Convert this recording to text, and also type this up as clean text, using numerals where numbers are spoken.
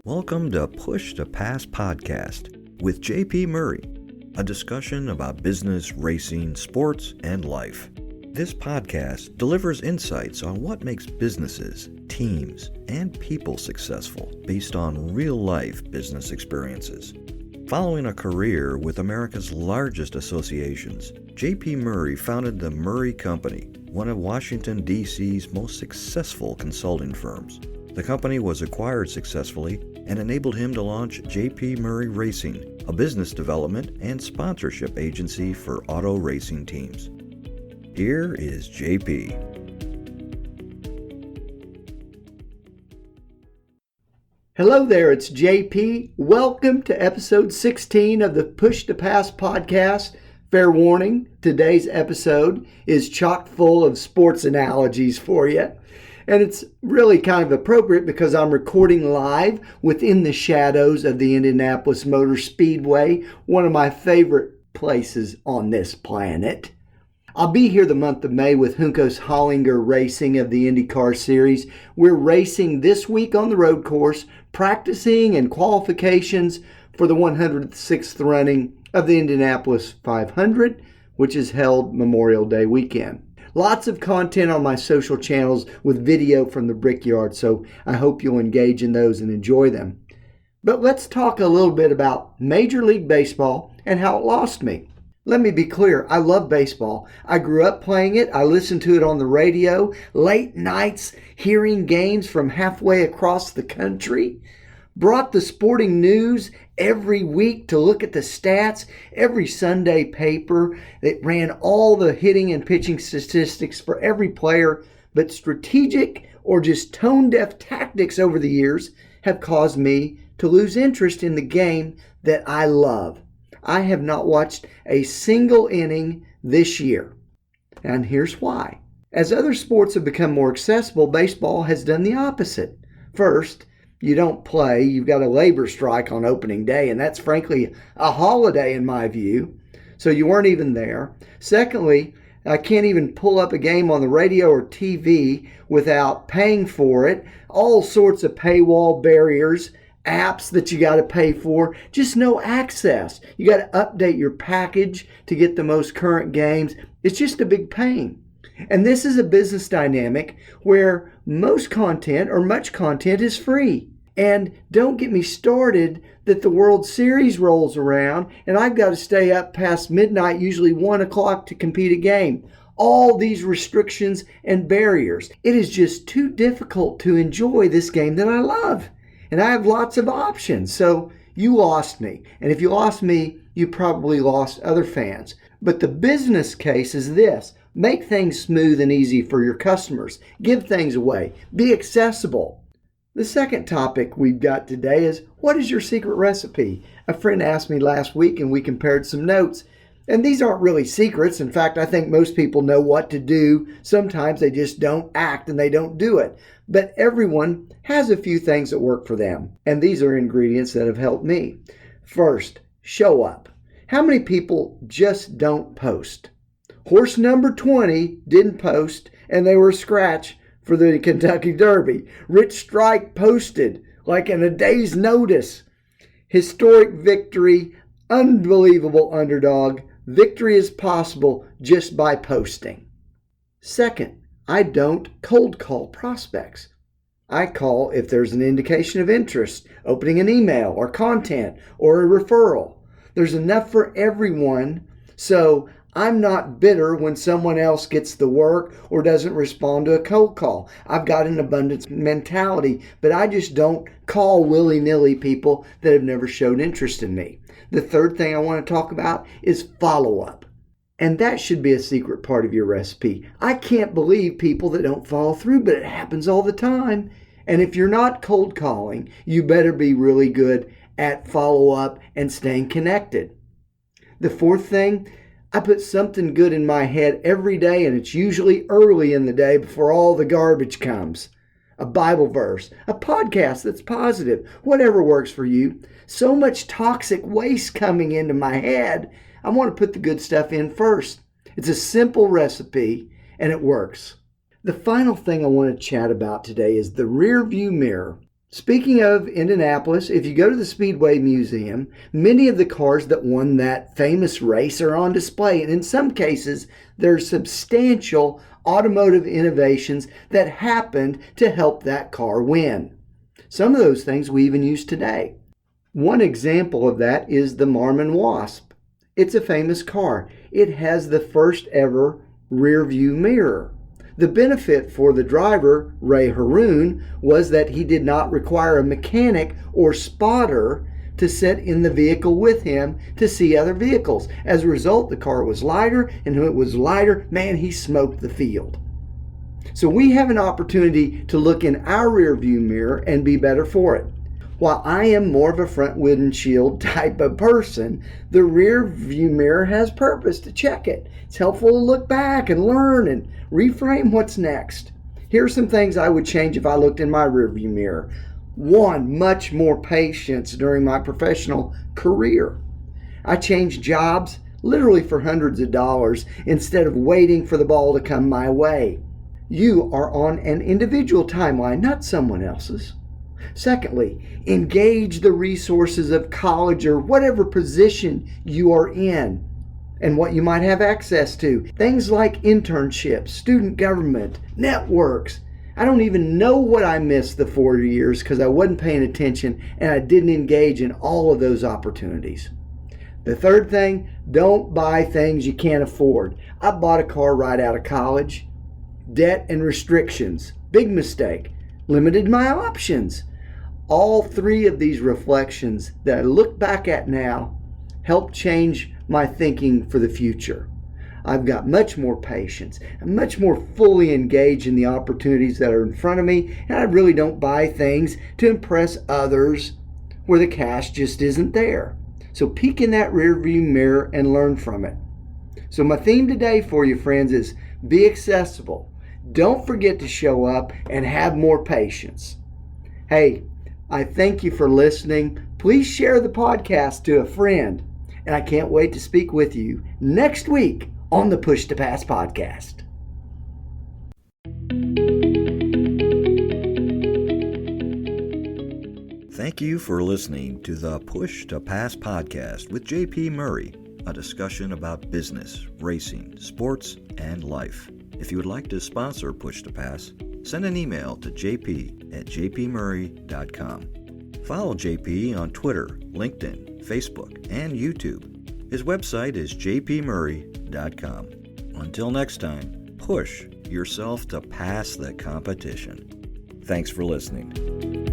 Welcome to Push to Pass podcast with JP Murray, a discussion about business, racing, sports, and life. This podcast delivers insights on what makes businesses, teams, and people successful based on real-life business experiences. Following a career with America's largest associations, JP Murray founded the Murray Company, one of Washington, D.C.'s most successful consulting firms. The company was acquired successfully and enabled him to launch JP Murray Racing, a business development and sponsorship agency for auto racing teams. Here is JP. Hello there, it's JP. Welcome to episode 16 of the Push to Pass podcast. Fair warning, today's episode is chock full of sports analogies for you. And it's really kind of appropriate because I'm recording live within the shadows of the Indianapolis Motor Speedway, one of my favorite places on this planet. I'll be here the month of May with Juncos Hollinger Racing of the IndyCar Series. We're racing this week on the road course, practicing and qualifications for the 106th running of the Indianapolis 500, which is held Memorial Day weekend. Lots of content on my social channels with video from the Brickyard, so I hope you'll engage in those and enjoy them. But let's talk a little bit about Major League Baseball and how it lost me. Let me be clear, I love baseball. I grew up playing it. I listened to it on the radio, late nights, hearing games from halfway across the country. Brought the sporting news every week to look at the stats. Every Sunday paper that ran all the hitting and pitching statistics for every player. But strategic or just tone-deaf tactics over the years have caused me to lose interest in the game that I love. I have not watched a single inning this year. And here's why. As other sports have become more accessible, baseball has done the opposite. First, you don't play. You've got a labor strike on opening day, and that's frankly a holiday in my view. So you weren't even there. Secondly, I can't even pull up a game on the radio or TV without paying for it. All sorts of paywall barriers, apps that you got to pay for, just no access. You got to update your package to get the most current games. It's just a big pain. And this is a business dynamic where most content or much content is free. And don't get me started that the World Series rolls around and I've got to stay up past midnight, usually 1 o'clock, to compete a game. All these restrictions and barriers. It is just too difficult to enjoy this game that I love. And I have lots of options. So you lost me. And if you lost me, you probably lost other fans. But the business case is this. Make things smooth and easy for your customers. Give things away. Be accessible. The second topic we've got today is, what is your secret recipe? A friend asked me last week and we compared some notes. And these aren't really secrets. In fact, I think most people know what to do. Sometimes they just don't act and they don't do it. But everyone has a few things that work for them. And these are ingredients that have helped me. First, show up. How many people just don't post? Horse number 20 didn't post and they were a scratch for the Kentucky Derby. Rich Strike posted like in a day's notice. Historic victory, unbelievable underdog. Victory is possible just by posting. Second, I don't cold call prospects. I call if there's an indication of interest, opening an email or content or a referral. There's enough for everyone, so I'm not bitter when someone else gets the work or doesn't respond to a cold call. I've got an abundance mentality, but I just don't call willy-nilly people that have never showed interest in me. The third thing I want to talk about is follow-up. And that should be a secret part of your recipe. I can't believe people that don't follow through, but it happens all the time. And if you're not cold calling, you better be really good at follow-up and staying connected. The fourth thing, I put something good in my head every day, and it's usually early in the day before all the garbage comes. A Bible verse, a podcast that's positive, whatever works for you. So much toxic waste coming into my head. I want to put the good stuff in first. It's a simple recipe, and it works. The final thing I want to chat about today is the rear view mirror. Speaking of Indianapolis, if you go to the Speedway Museum, many of the cars that won that famous race are on display, and in some cases, there's substantial automotive innovations that happened to help that car win. Some of those things we even use today. One example of that is the Marmon Wasp. It's a famous car. It has the first ever rear view mirror. The benefit for the driver, Ray Haroon, was that he did not require a mechanic or spotter to sit in the vehicle with him to see other vehicles. As a result, the car was lighter, and when it was lighter, man, he smoked the field. So we have an opportunity to look in our rear view mirror and be better for it. While I am more of a front windshield type of person, the rear view mirror has purpose to check it. It's helpful to look back and learn and reframe what's next. Here are some things I would change if I looked in my rear view mirror. 1, much more patience during my professional career. I changed jobs literally for hundreds of dollars instead of waiting for the ball to come my way. You are on an individual timeline, not someone else's. Secondly, engage the resources of college or whatever position you are in and what you might have access to. Things like internships, student government, networks. I don't even know what I missed the 4 years because I wasn't paying attention and I didn't engage in all of those opportunities. The third thing, don't buy things you can't afford. I bought a car right out of college. Debt and restrictions, big mistake. Limited my options. All 3 of these reflections that I look back at now help change my thinking for the future. I've got much more patience. I'm much more fully engaged in the opportunities that are in front of me, and I really don't buy things to impress others where the cash just isn't there. So peek in that rear view mirror and learn from it. So my theme today for you, friends, is be accessible. Don't forget to show up and have more patience. Hey, I thank you for listening. Please share the podcast to a friend. And I can't wait to speak with you next week on the Push to Pass podcast. Thank you for listening to the Push to Pass podcast with JP Murray, a discussion about business, racing, sports, and life. If you would like to sponsor Push to Pass, send an email to jp@jpmurray.com. Follow JP on Twitter, LinkedIn, Facebook, and YouTube. His website is jpmurray.com. Until next time, push yourself to pass the competition. Thanks for listening.